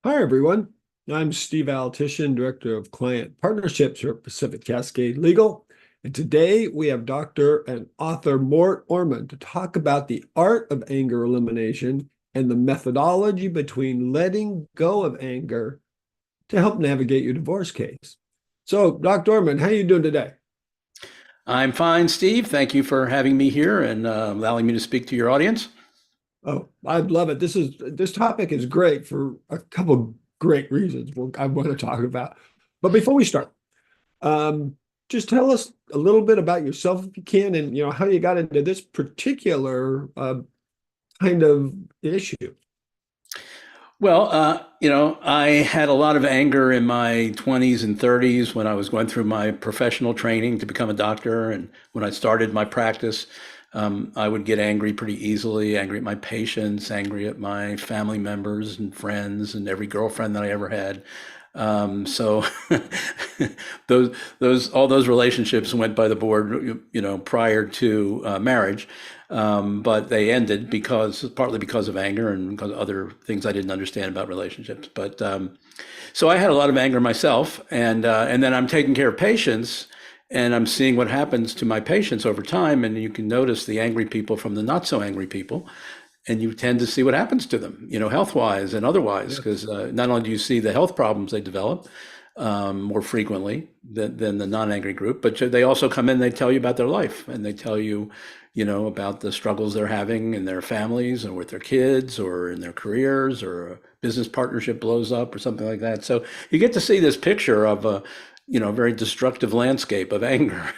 Hi, everyone. I'm Steve Altition, Director of Client Partnerships here at Pacific Cascade Legal. And today we have Dr. and author Mort Orman to talk about the art of anger elimination and the methodology between letting go of anger to help navigate your divorce case. So, Dr. Orman, how are you doing today? I'm fine, Steve. Thank you for having me here and allowing me to speak to your audience. Oh, I love it. This topic is great for a couple of great reasons I want to talk about. But before we start, Um, just tell us a little bit about yourself if you can, and how you got into this particular kind of issue. I had a lot of anger in my 20s and 30s when I was going through my professional training to become a doctor. And when I started my practice, I would get angry pretty easily, angry at my patients, angry at my family members and friends and every girlfriend that I ever had. So all those relationships went by the board, prior to marriage. But they ended partly because of anger and because of other things I didn't understand about relationships. But so I had a lot of anger myself, and then I'm taking care of patients, and I'm seeing what happens to my patients over time, and you can notice the angry people from the not so angry people, and you tend to see what happens to them, health wise and otherwise, Yeah. because not only do you see the health problems they develop more frequently than the non-angry group, but they also come in, they tell you about their life, and they tell you, about the struggles they're having in their families or with their kids or in their careers, or a business partnership blows up or something like that. So you get to see this picture of a, very destructive landscape of anger,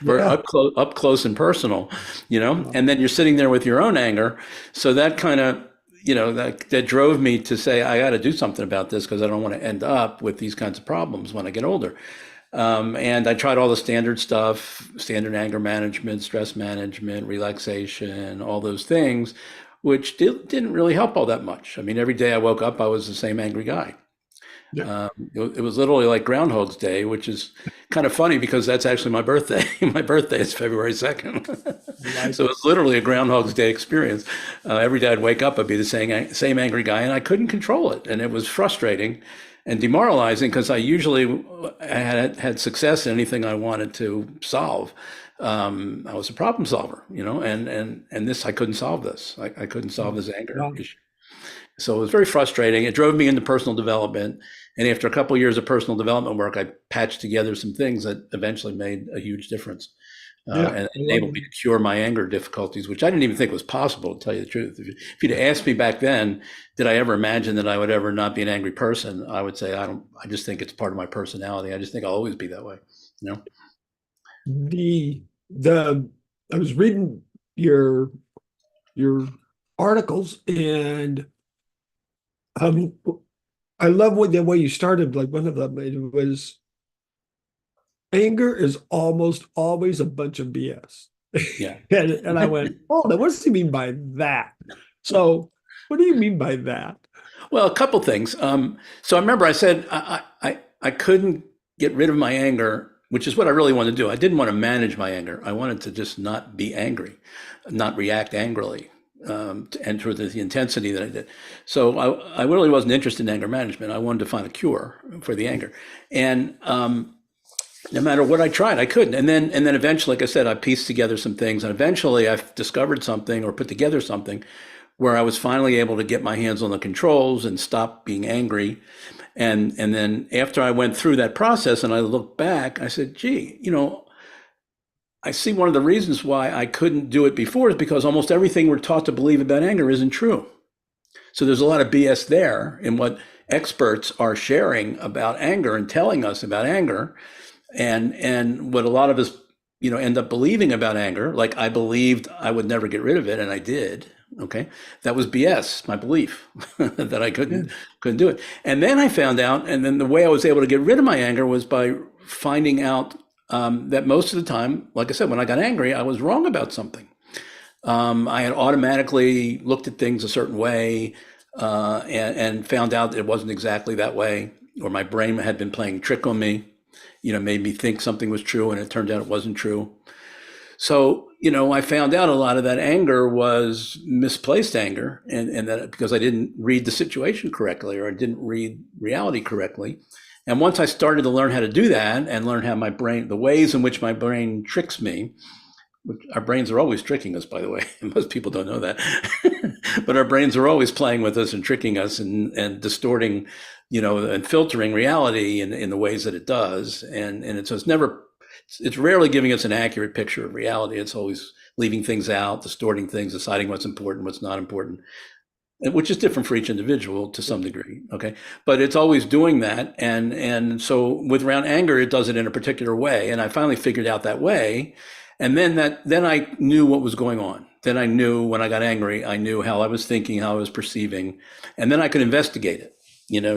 very Yeah. up close and personal, and then you're sitting there with your own anger. So that kind of, that drove me to say, I got to do something about this because I don't want to end up with these kinds of problems when I get older. And I tried all the standard stuff, standard anger management, stress management, relaxation, all those things, which didn't really help all that much. I mean, every day I woke up, I was the same angry guy. Yeah. It was literally like Groundhog's Day, which is kind of funny because that's actually my birthday. My birthday is February 2nd. Like So it. it's literally a Groundhog's Day experience. Every day I'd wake up, I'd be the same angry guy, and I couldn't control it. And it was frustrating and demoralizing because I had success in anything I wanted to solve. I was a problem solver, and this, I couldn't solve this. I couldn't solve this anger Wow. issue. So it was very frustrating. It drove me into personal development. And after a couple of years of personal development work, I patched together some things that eventually made a huge difference Yeah. and I love enabled it. me to cure my anger difficulties, which I didn't even think was possible, to tell you the truth. If you'd asked me back then, did I ever imagine that I would ever not be an angry person? I would say, I don't, I just think it's part of my personality. I just think I'll always be that way, you know? The I was reading your your articles, and um I love the way you started. Like, one of them, it was anger is almost always a bunch of BS. Yeah. And I went, oh, now what does he mean by that? So, what do you mean by that? Well, a couple things. So I remember I said I couldn't get rid of my anger, which is what I really wanted to do. I didn't want to manage my anger. I wanted to just not be angry, not react angrily, and to the intensity that I did. So I really wasn't interested in anger management. I wanted to find a cure for the anger, and no matter what I tried, I couldn't. And then eventually, like I said, I pieced together some things, and eventually I discovered something or put together something where I was finally able to get my hands on the controls and stop being angry. And then after I went through that process and I looked back, I said, gee, I see one of the reasons why I couldn't do it before is because almost everything we're taught to believe about anger isn't true. So there's a lot of BS there in what experts are sharing about anger and telling us about anger, and what a lot of us end up believing about anger. Like, I believed I would never get rid of it, and I did. Okay, that was BS, my belief that I Yeah. couldn't do it. And then I found out, and then the way I was able to get rid of my anger was by finding out that most of the time, like I said, when I got angry, I was wrong about something. I had automatically looked at things a certain way, and found out that it wasn't exactly that way, or my brain had been playing trick on me, made me think something was true and it turned out it wasn't true. So, I found out a lot of that anger was misplaced anger, and that because I didn't read the situation correctly or I didn't read reality correctly. And once I started to learn how to do that and learn how the ways in which my brain tricks me, which our brains are always tricking us, by the way. Most people don't know that, but our brains are always playing with us and tricking us and distorting, and filtering reality in the ways that it does. And it's rarely giving us an accurate picture of reality. It's always leaving things out, distorting things, deciding what's important, what's not important, which is different for each individual to some degree. Okay. But it's always doing that. And so with around anger, it does it in a particular way. And I finally figured out that way. And then I knew what was going on. Then I knew when I got angry, I knew how I was thinking, how I was perceiving, and then I could investigate it,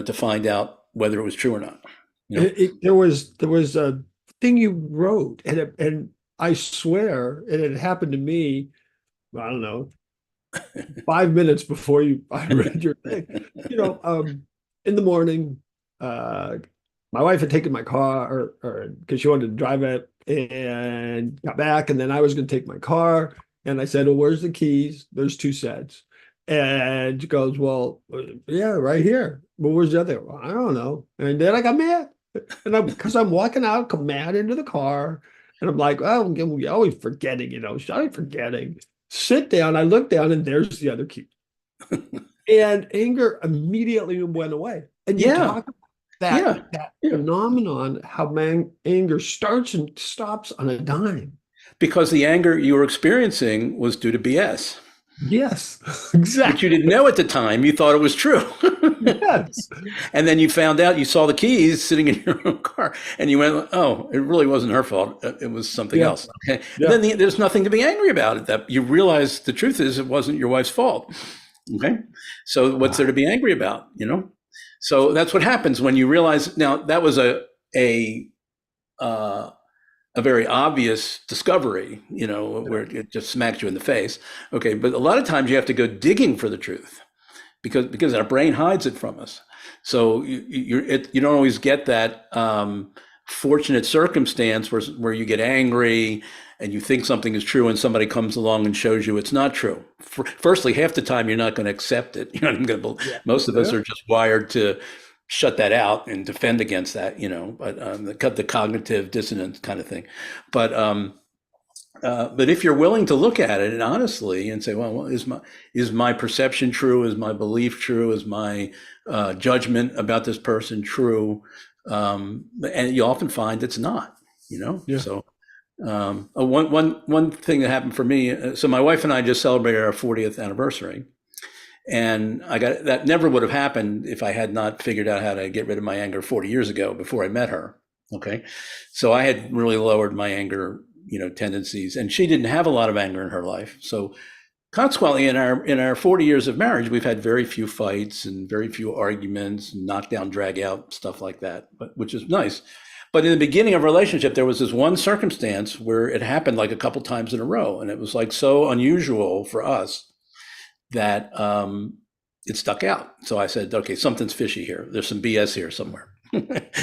to find out whether it was true or not. There was a thing you wrote, and I swear it had happened to me. I don't know, 5 minutes before I read your thing. In the morning, my wife had taken my car, or because she wanted to drive it, and got back, and then I was going to take my car, and I said, "Well, where's the keys? There's two sets." And she goes, "Well, yeah, right here." "Well, where's the other?" "Well, I don't know." And then I got mad, and because I'm walking out, come mad into the car, and I'm like, "Oh, I'm always forgetting, always forgetting." Sit down. I look down, and there's the other key, and anger immediately went away. And you talk about that phenomenon, how anger starts and stops on a dime. Because the anger you were experiencing was due to BS. Yes, exactly. But you didn't know at the time. You thought it was true. Yes. And then you found out, you saw the keys sitting in your own car, and you went, "Oh, it really wasn't her fault. It was something else." Okay. Yeah. And then there's nothing to be angry about. That you realize the truth is it wasn't your wife's fault. Okay. So what's there to be angry about? So that's what happens when you realize. Now that was a very obvious discovery, where it just smacks you in the face. Okay, but a lot of times you have to go digging for the truth because our brain hides it from us. So you don't always get that fortunate circumstance where you get angry and you think something is true and somebody comes along and shows you it's not true. Firstly, half the time you're not going to accept it. You're not going to. Most of us are just wired to shut that out and defend against that, but the cognitive dissonance kind of thing. But if you're willing to look at it and honestly and say, well, is my perception true? Is my belief true? Is my judgment about this person true? And you often find it's not, So one thing that happened for me. So my wife and I just celebrated our 40th anniversary. And that never would have happened if I had not figured out how to get rid of my anger 40 years ago before I met her. Okay. So I had really lowered my anger, tendencies, and she didn't have a lot of anger in her life. So consequently, in our 40 years of marriage, we've had very few fights and very few arguments, knockdown, drag out, stuff like that, which is nice. But in the beginning of our relationship, there was this one circumstance where it happened like a couple times in a row. And it was like so unusual for us that it stuck out. So I said, okay, something's fishy here. There's some BS here somewhere. I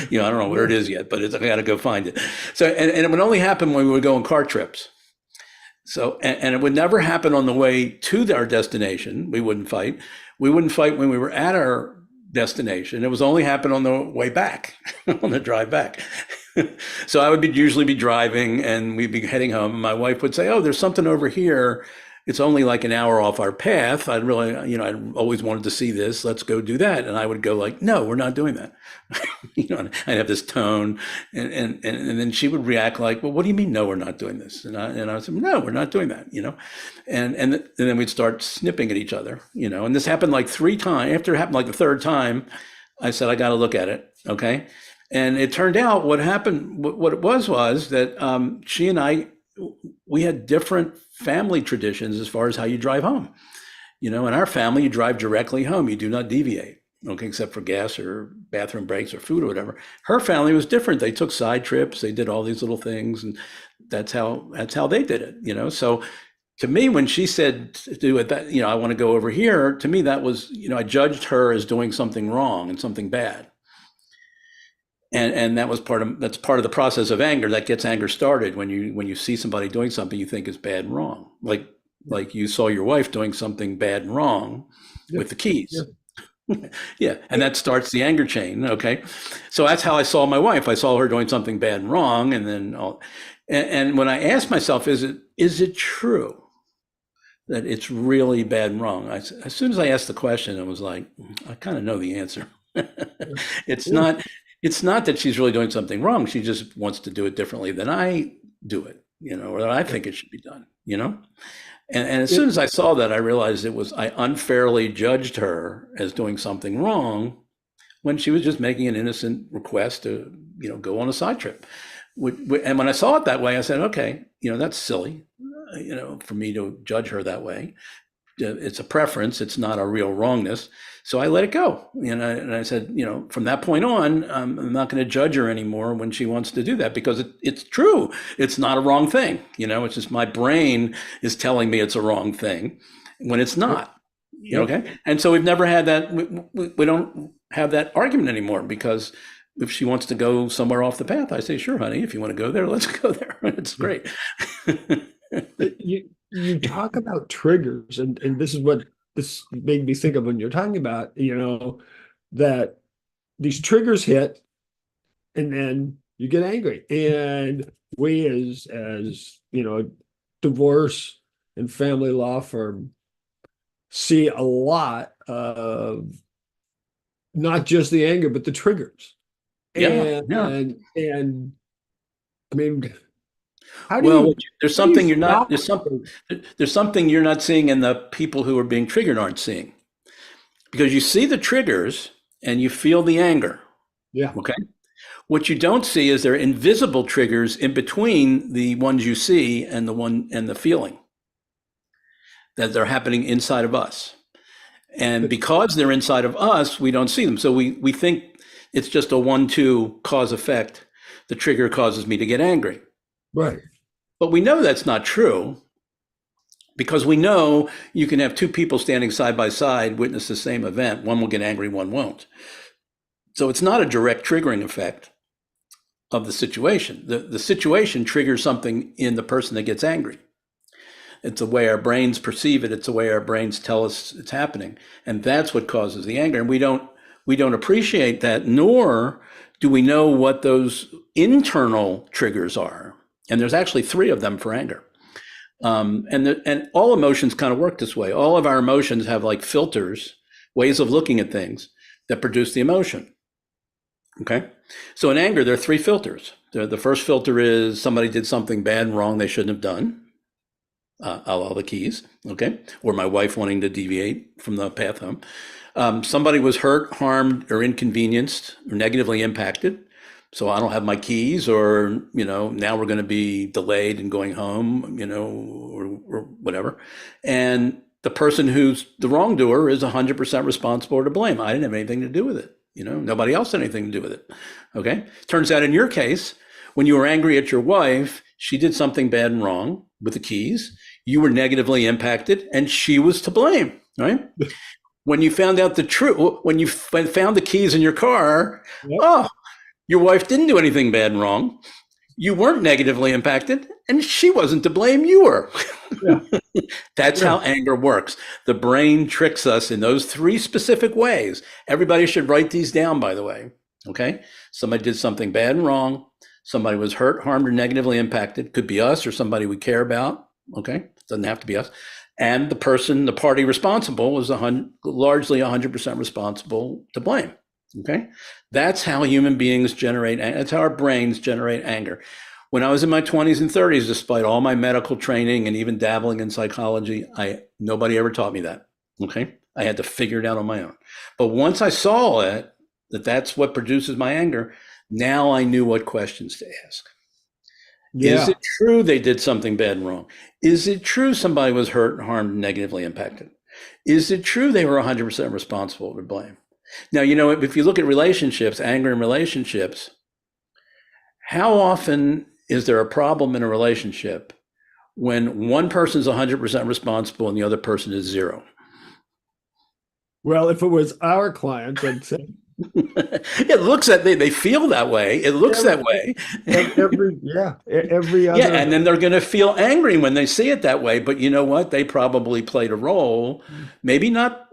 don't know where it is yet, but I got to go find it. So, and it would only happen when we would go on car trips. So, and it would never happen on the way to our destination. We wouldn't fight. We wouldn't fight when we were at our destination. It was only happen on the way back, on the drive back. So I would usually be driving and we'd be heading home. And my wife would say, "Oh, there's something over here. It's only like an hour off our path. I'd always wanted to see this. Let's go do that." And I would go like, "No, we're not doing that." I'd have this tone, and then she would react like, "Well, what do you mean? No, we're not doing this?" And I would say, "No, we're not doing that." And then we'd start snipping at each other. And this happened like 3 times. After it happened like the 3rd time, I said, "I got to look at it." Okay. And it turned out what happened. What it was that she and I, we had different family traditions as far as how you drive home. In our family, you drive directly home. You do not deviate, okay, except for gas or bathroom breaks or food or whatever. Her family was different. They took side trips. They did all these little things, and that's how they did it. So to me, when she said to do it, that I want to go over here, to me that was I judged her as doing something wrong and something bad. And that's part of the process of anger that gets anger started when you see somebody doing something you think is bad and wrong, like you saw your wife doing something bad and wrong Yeah. with the keys. Yeah. Yeah, and that starts the anger chain. Okay, so that's how I saw my wife. I saw her doing something bad and wrong, and then and when I asked myself, is it true that it's really bad and wrong? As soon as I asked the question, I was like, I kind of know the answer. It's Yeah. not it's not that she's really doing something wrong. She just wants to do it differently than I do it, or that I think it should be done. And as Yeah. soon as I saw that, I realized I unfairly judged her as doing something wrong when she was just making an innocent request to, go on a side trip. And when I saw it that way, I said, okay, that's silly, for me to judge her that way. It's a preference. It's not a real wrongness. So I let it go. And I said, from that point on, I'm not going to judge her anymore when she wants to do that, because it's true. It's not a wrong thing. It's just my brain is telling me it's a wrong thing when it's not. Okay. And so we've never had that. We don't have that argument anymore, because if she wants to go somewhere off the path, I say, sure, honey, if you want to go there, let's go there. It's great. You talk about triggers, and this is what this made me think of when you're talking about, that these triggers hit, and then you get angry. And we, as divorce and family law firm, see a lot of not just the anger, but the triggers. Yeah. Yeah. And I mean, how do Well, you there's how do you something you're not stop? there's something you're not seeing, and the people who are being triggered aren't seeing, because you see the triggers and you feel the anger. Yeah. Okay. What you don't see is there are invisible triggers in between the ones you see and the feeling that they're happening inside of us. And because they're inside of us, we don't see them. So we think it's just a 1-2 cause effect. The trigger causes me to get angry. Right. But we know that's not true, because we know you can have two people standing side by side, witness the same event. One will get angry, one won't. So it's not a direct triggering effect of the situation. The situation triggers something in the person that gets angry. It's the way our brains perceive it. It's the way our brains tell us it's happening. And that's what causes the anger. And we don't appreciate that, nor do we know what those internal triggers are. And there's actually 3 of them for anger. And all emotions kind of work this way. All of our emotions have like filters, ways of looking at things that produce the emotion. Okay. So in anger, there are 3 filters. The first filter is somebody did something bad and wrong they shouldn't have done. A la the keys. Okay. Or my wife wanting to deviate from the path home. Somebody was hurt, harmed, or inconvenienced, or negatively impacted. So I don't have my keys, or, now we're going to be delayed in going home, or whatever. And the person who's the wrongdoer is 100% responsible or to blame. I didn't have anything to do with it. Nobody else had anything to do with it. Okay. Turns out in your case, when you were angry at your wife, she did something bad and wrong with the keys. You were negatively impacted, and she was to blame, right? When you found out the truth, when you found the keys in your car, Yep. oh, your wife didn't do anything bad and wrong. You weren't negatively impacted, and she wasn't to blame. You were. Yeah. That's how anger works. The brain tricks us in those 3 specific ways. Everybody should write these down, by the way. Okay. Somebody did something bad and wrong. Somebody was hurt, harmed, or negatively impacted. Could be us or somebody we care about. Okay. Doesn't have to be us. And the party responsible is largely 100% responsible to blame. Okay. That's how human beings generate. That's how our brains generate anger. When I was in my 20s and 30s, despite all my medical training and even dabbling in psychology, nobody ever taught me that. Okay. I had to figure it out on my own. But once I saw it, that's what produces my anger, now I knew what questions to ask. Is Yeah. it true they did something bad and wrong? Is it true somebody was hurt, harmed, negatively impacted? Is it true they were 100% responsible to blame? Now, if you look at relationships, anger in relationships, how often is there a problem in a relationship when one person is 100% responsible and the other person is 0? Well, if it was our clients, I'd say It looks that they feel that way. It looks that Every, way. every Yeah, other. and then they're going to feel angry when they see it that way. But you know what? They probably played a role. Maybe not,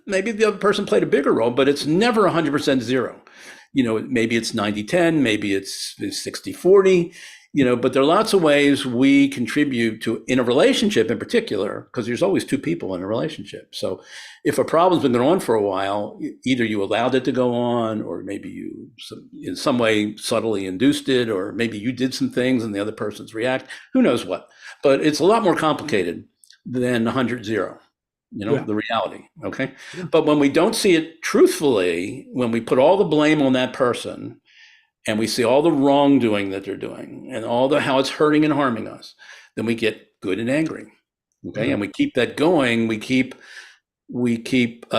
maybe the other person played a bigger role, but it's never 100% zero. Maybe it's 90-10, maybe it's 60-40. But there are lots of ways we contribute to, in a relationship in particular, because there's always two people in a relationship. So if a problem's been going on for a while, either you allowed it to go on, or maybe you in some way subtly induced it, or maybe you did some things and the other person's react, who knows what. But it's a lot more complicated than 100-0, Yeah. the reality. Okay. Yeah. But when we don't see it truthfully, when we put all the blame on that person, and we see all the wrongdoing that they're doing and all the how it's hurting and harming us, then we get good and angry. Okay. Yeah. And we keep that going. We keep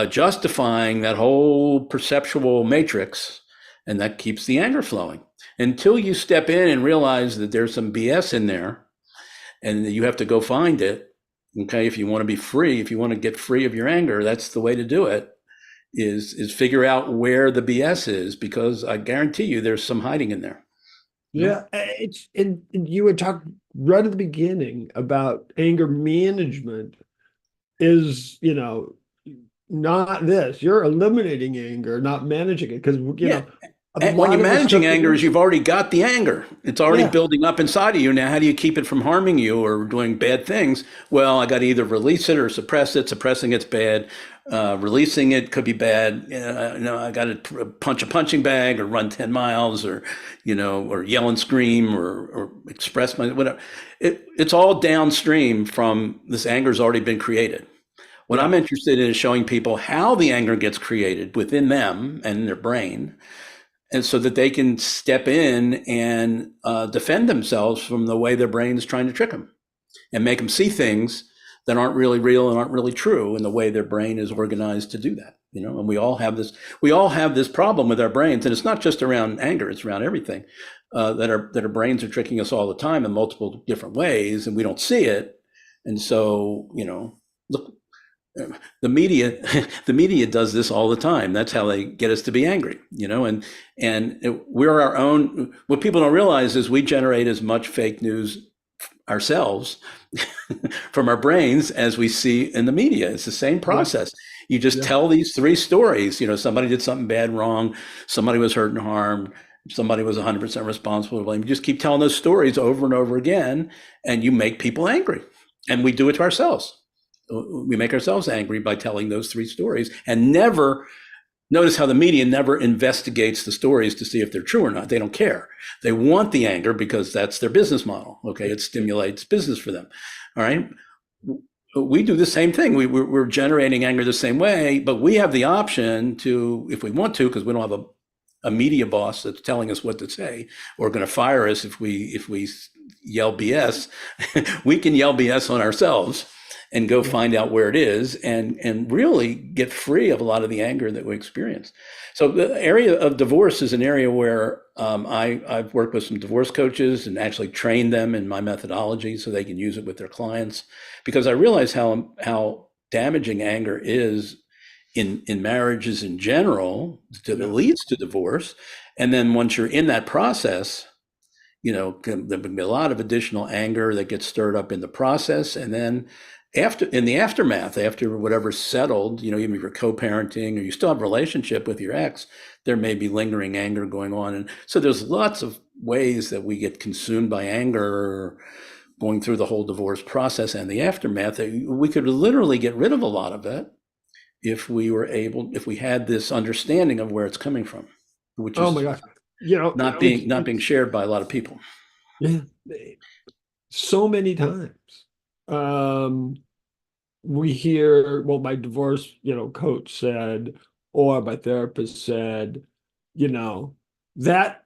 justifying that whole perceptual matrix, and that keeps the anger flowing until you step in and realize that there's some BS in there and that you have to go find it. Okay. If you want to be free, if you want to get free of your anger, that's the way to do it, is figure out where the BS is, because I guarantee you there's some hiding in there. Yeah, it's and you had talked right at the beginning about anger management is, not this. You're eliminating anger, not managing it. Because, Yeah. a And when lot you're of the managing stuff that anger, is you've already got the anger. It's already yeah, building up inside of you. Now, how do you keep it from harming you or doing bad things? Well, I got to either release it or suppress it. Suppressing it's bad. Releasing it could be bad. I got to punch a punching bag or run 10 miles or yell and scream or express my whatever. It's all downstream from this anger's already been created. What yeah, I'm interested in is showing people how the anger gets created within them and in their brain, and so that they can step in and defend themselves from the way their brain is trying to trick them and make them see things that aren't really real and aren't really true in the way their brain is organized to do that. And we all have this problem with our brains, and it's not just around anger, it's around everything, that our brains are tricking us all the time in multiple different ways, and we don't see it. And so, look, the media the media does this all the time. That's how they get us to be angry, and we're our own. What people don't realize is we generate as much fake news ourselves from our brains as we see in the media. It's the same yeah, process. You just yeah, tell these three stories. Somebody did something bad, wrong, somebody was hurt and harmed, somebody was 100% responsible for blame. You just keep telling those stories over and over again, and you make people angry, and we do it to ourselves. We make ourselves angry by telling those three stories, and never notice how the media never investigates the stories to see if they're true or not. They don't care. They want the anger because that's their business model. Okay. It stimulates business for them. All right. We do the same thing. We're generating anger the same way, but we have the option to, if we want to, because we don't have a media boss that's telling us what to say or going to fire us if we yell BS. We can yell BS on ourselves and go yeah. find out where it is and really get free of a lot of the anger that we experience. So the area of divorce is an area where I've worked with some divorce coaches and actually trained them in my methodology so they can use it with their clients, because I realize how damaging anger is in marriages in general that Yeah. leads to divorce. And then once you're in that process, there can be a lot of additional anger that gets stirred up in the process. And then in the aftermath, after whatever's settled, even if you're co-parenting or you still have a relationship with your ex, there may be lingering anger going on. And so there's lots of ways that we get consumed by anger going through the whole divorce process and the aftermath. We could literally get rid of a lot of it if we had this understanding of where it's coming from, which Oh my is gosh. not being shared by a lot of people. Yeah, so many times. Um, we hear, well, my divorce, coach said, or my therapist said, you know, that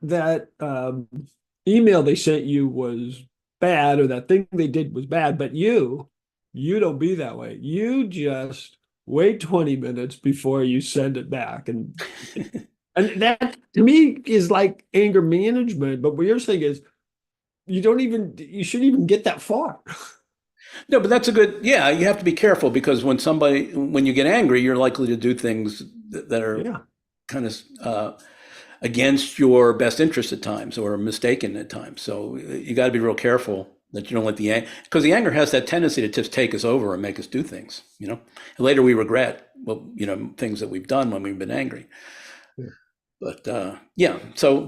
email they sent you was bad, or that thing they did was bad, but you don't be that way. You just wait 20 minutes before you send it back. And that to me is like anger management. But what you're saying is you shouldn't even get that far. No, but that's yeah, you have to be careful, because when you get angry, you're likely to do things that are Yeah. kind of against your best interest at times or mistaken at times. So you got to be real careful that you don't let because the anger has that tendency to just take us over and make us do things, And later we regret, well, things that we've done when we've been angry. Yeah. But yeah, so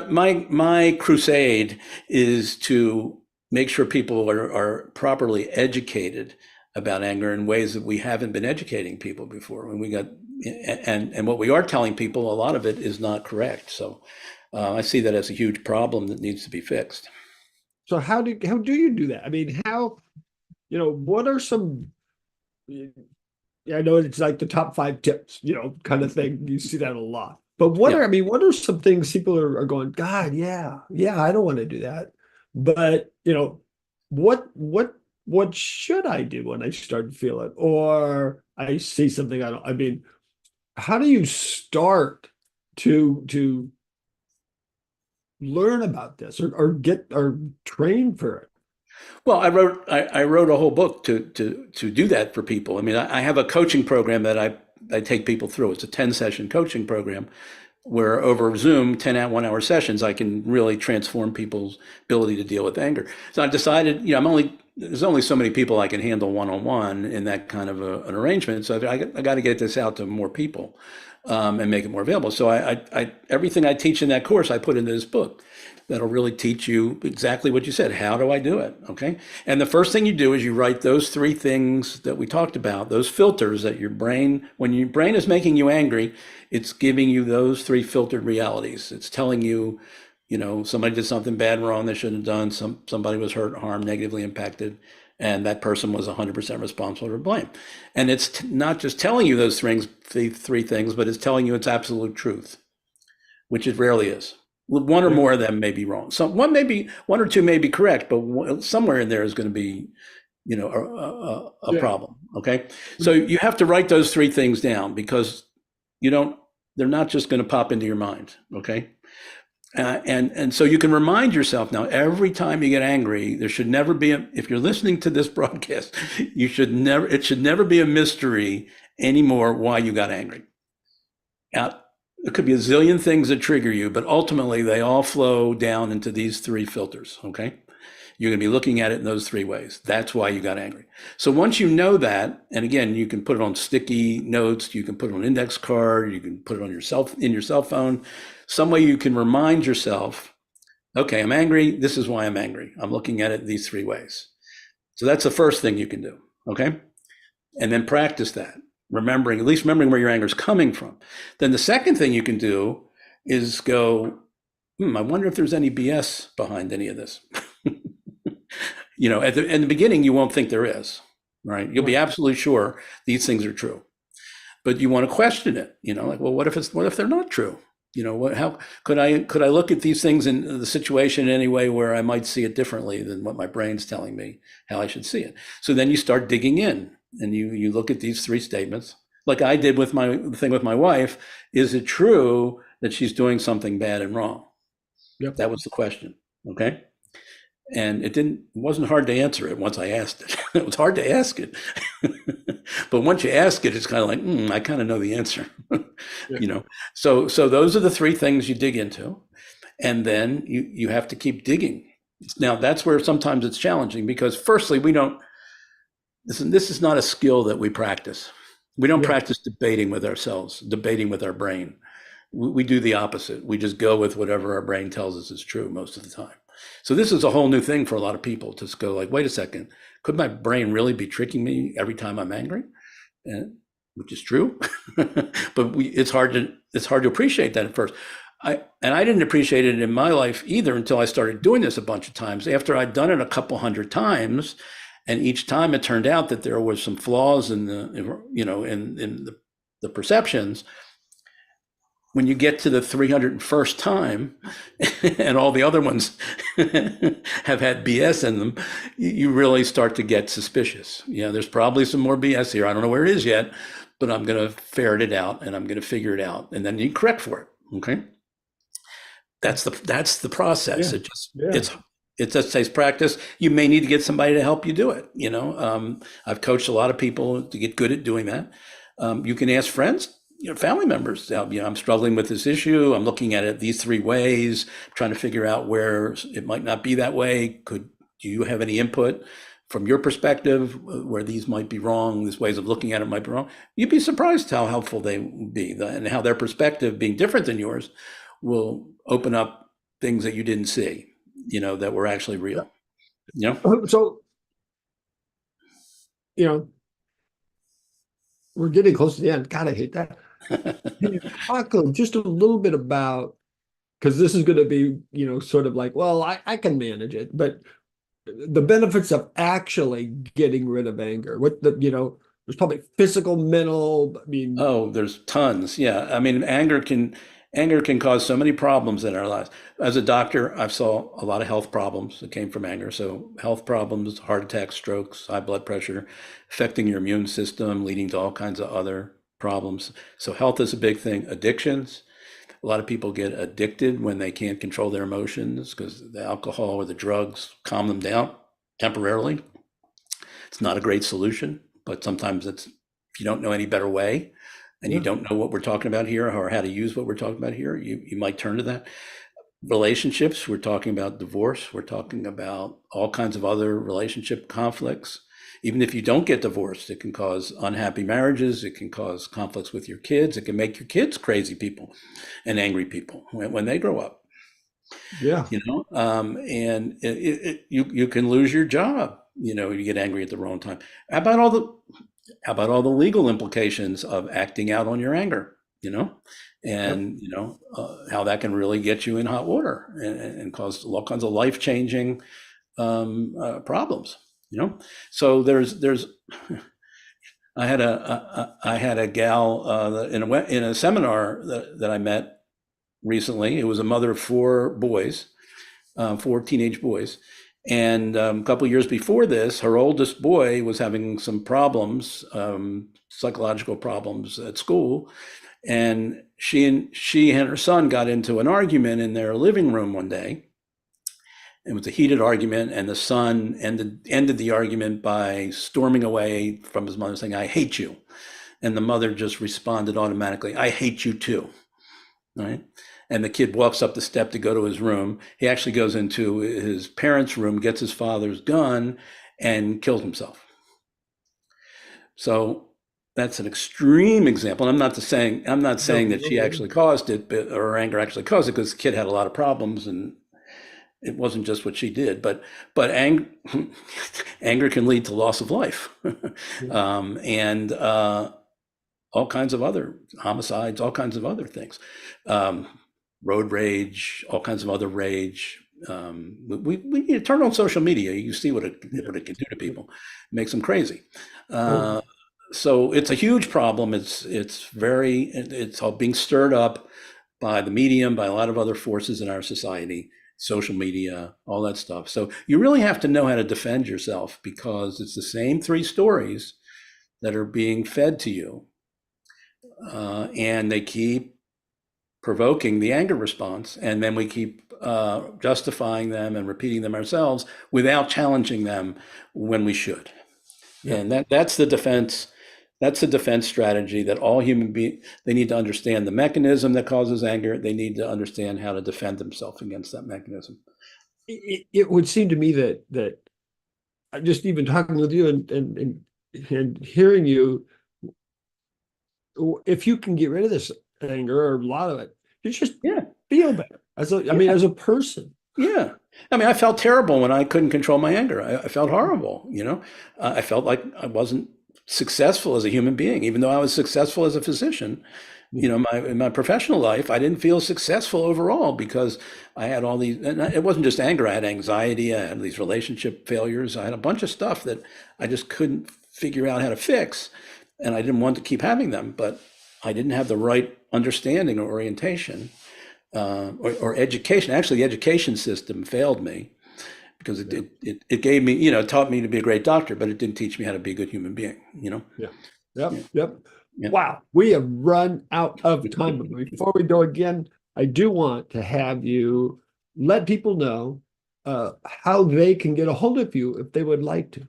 my crusade is to make sure people are properly educated about anger in ways that we haven't been educating people before. When we got and what we are telling people, a lot of it is not correct. So I see that as a huge problem that needs to be fixed. So how do you do that? I mean, what are some, I know it's like the top 5 tips, kind of thing. You see that a lot. But Yeah. what are some things people are going, God, yeah, I don't want to do that. But, what should I do when I start to feel it? Or I see something I mean, how do you start to learn about this or get or train for it? Well, I wrote a whole book to do that for people. I mean, I have a coaching program that I take people through. It's a 10-session coaching program where over Zoom, 10 1-hour sessions, I can really transform people's ability to deal with anger. So I decided, there's only so many people I can handle one-on-one in that kind of an arrangement. So I got to get this out to more people and make it more available. So I everything I teach in that course, I put into this book. That'll really teach you exactly what you said. How do I do it? Okay. And the first thing you do is you write those 3 things that we talked about, those filters that when your brain is making you angry, it's giving you those 3 filtered realities. It's telling you, somebody did something bad, wrong, they shouldn't have done. Somebody was hurt, harmed, negatively impacted, and that person was 100% responsible for blame. And it's not just telling you those things, the 3 things, but it's telling you its absolute truth, which it rarely is. One or more of them may be wrong. One or two may be correct, but somewhere in there is going to be, a problem. Okay, so you have to write those 3 things down because they're not just going to pop into your mind. Okay, and so you can remind yourself now every time you get angry. There should never be if you're listening to this broadcast, it should never be a mystery anymore why you got angry. Now, it could be a zillion things that trigger you, but ultimately they all flow down into these 3 filters, okay? You're going to be looking at it in those 3 ways. That's why you got angry. So once you know that, and again, you can put it on sticky notes, you can put it on an index card, you can put it on in your cell phone, some way you can remind yourself, okay, I'm angry. This is why I'm angry. I'm looking at it these 3 ways. So that's the first thing you can do, okay? And then practice that. At least remembering where your anger is coming from. Then the second thing you can do is go, I wonder if there's any BS behind any of this. In the beginning, you won't think there is, right? You'll be absolutely sure these things are true, but you want to question it. Like, well, what if they're not true? How could I look at these things in the situation in any way where I might see it differently than what my brain's telling me how I should see it? So then you start digging in. And you look at these 3 statements, like I did with the thing with my wife. Is it true that she's doing something bad and wrong? Yep. That was the question. Okay. And it wasn't hard to answer it once I asked it. It was hard to ask it. But once you ask it, it's kind of like, I kind of know the answer. Yeah. So those are the 3 things you dig into. And then you have to keep digging. Now, that's where sometimes it's challenging because firstly, this is not a skill that we practice. We don't practice debating with ourselves, debating with our brain. We do the opposite. We just go with whatever our brain tells us is true most of the time. So this is a whole new thing for a lot of people to go like, wait a second, could my brain really be tricking me every time I'm angry? Which is true, but it's hard to appreciate that at first. I didn't appreciate it in my life either until I started doing this a bunch of times. After I'd done it a couple hundred times, and each time it turned out that there was some flaws in the perceptions. When you get to the 301st time and all the other ones have had BS in them, you really start to get suspicious. There's probably some more BS here. I don't know where it is yet, but I'm going to ferret it out and I'm going to figure it out. And then you correct for it. Okay. That's the process. Yeah. It just takes practice. You may need to get somebody to help you do it. I've coached a lot of people to get good at doing that. You can ask friends family members. I'm struggling with this issue. I'm looking at it these three ways, trying to figure out where it might not be that way. Do you have any input from your perspective where these might be wrong? These ways of looking at it might be wrong. You'd be surprised how helpful they would be, and how their perspective, being different than yours, will open up things that you didn't see, that were actually Yeah. real. So, we're getting close to the end. God, I hate that. Can you talk just a little bit about, because this is going to be, sort of like, well, I can manage it, but the benefits of actually getting rid of anger. There's probably physical, mental, I mean, Oh, there's tons. Yeah. I mean, anger can cause so many problems in our lives. As a doctor, I've saw a lot of health problems that came from anger. So health problems, heart attacks, strokes, high blood pressure, affecting your immune system, leading to all kinds of other problems. So health is a big thing. Addictions. A lot of people get addicted when they can't control their emotions because the alcohol or the drugs calm them down temporarily. It's not a great solution, but sometimes if you don't know any better way and you yeah, don't know what we're talking about here or how to use what we're talking about here, you might turn to that. Relationships, we're talking about divorce, we're talking about all kinds of other relationship conflicts. Even if you don't get divorced, it can cause unhappy marriages, it can cause conflicts with your kids, it can make your kids crazy people and angry people when they grow up. yeah. And you can lose your job. You get angry at the wrong time. How about all the how about all the legal implications of acting out on your anger? Yep. And how that can really get you in hot water and cause all kinds of life changing problems. So there's I had a gal in a seminar that I met recently. It was a mother of four teenage boys. And a couple of years before this, her oldest boy was having some problems, psychological problems at school. And she and her son got into an argument in their living room one day. It was a heated argument, and the son ended the argument by storming away from his mother saying, "I hate you." And the mother just responded automatically, "I hate you too." Right? And the kid walks up the step to go to his room. He actually goes into his parents' room, gets his father's gun, and kills himself. So that's an extreme example. I'm not No, saying that she no, actually caused it, or her anger actually caused it, because the kid had a lot of problems, and it wasn't just what she did. But anger can lead to loss of life, no. and all kinds of other homicides, all kinds of other things, um, road rage, all kinds of other rage. We need to turn on social media. You see what it Yeah. can do to Yeah. people, it makes them crazy. Oh, Uh, so it's a huge problem. It's all being stirred up by the medium, by a lot of other forces in our society, social media, all that stuff. So you really have to know how to defend yourself, because it's the same three stories that are being fed to you, and they keep provoking the anger response, and then we keep justifying them and repeating them ourselves without challenging them when we should. yeah. And that's the defense. That's the defense strategy that all human beings, they need to understand the mechanism that causes anger. They need to understand how to defend themselves against that mechanism. It would seem to me that just even talking with you and hearing you, if you can get rid of this anger or a lot of it, you just Yeah, feel better I mean, yeah. as a person. Yeah. I mean, I felt terrible when I couldn't control my anger. I felt horrible, I felt like I wasn't successful as a human being, even though I was successful as a physician. Yeah. In my professional life, I didn't feel successful overall because I had all these, and it wasn't just anger. I had anxiety. I had these relationship failures. I had a bunch of stuff that I just couldn't figure out how to fix. And I didn't want to keep having them, but I didn't have the right understanding or orientation, or education. Actually, the education system failed me because Yeah. it gave me, it taught me to be a great doctor, but it didn't teach me how to be a good human being. Yeah. Yep. Yeah, Yep. yeah. Wow. We have run out of time. But before we go again, I do want to have you let people know how they can get a hold of you if they would like to.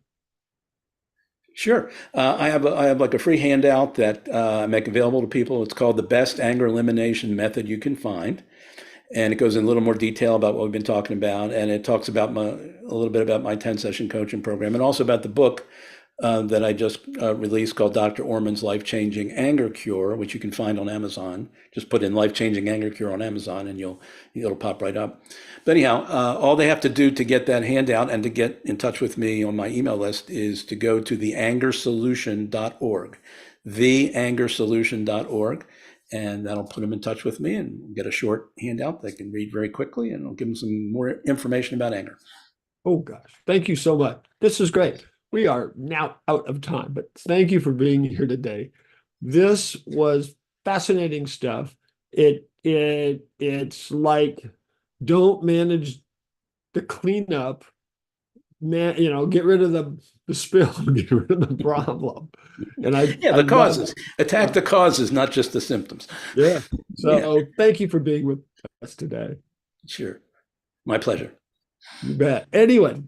Sure. I have like a free handout that I make available to people. It's called the best anger elimination method you can find. And it goes in a little more detail about what we've been talking about. And it talks about a little bit about my 10-session coaching program and also about the book that I just released called Dr. Orman's Life-Changing Anger Cure, which you can find on Amazon. Just put in Life-Changing Anger Cure on Amazon and it'll pop right up. But anyhow, all they have to do to get that handout and to get in touch with me on my email list is to go to theangersolution.org, theangersolution.org, and that'll put them in touch with me and get a short handout they can read very quickly, and it'll give them some more information about anger. Oh gosh, thank you so much. This is great. We are now out of time, but thank you for being here today. This was fascinating stuff. It's like, don't manage the cleanup, man, get rid of the spill, get rid of the problem. And Yeah, the causes. Attack the causes, not just the symptoms. Yeah. Yeah, So thank you for being with us today. sure. My pleasure. You bet. Anyway,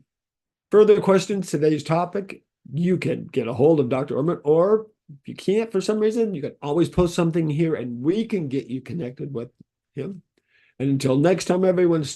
further questions, today's topic, you can get a hold of Dr. Orman, or if you can't for some reason, you can always post something here and we can get you connected with him. And until next time, everyone, stay safe.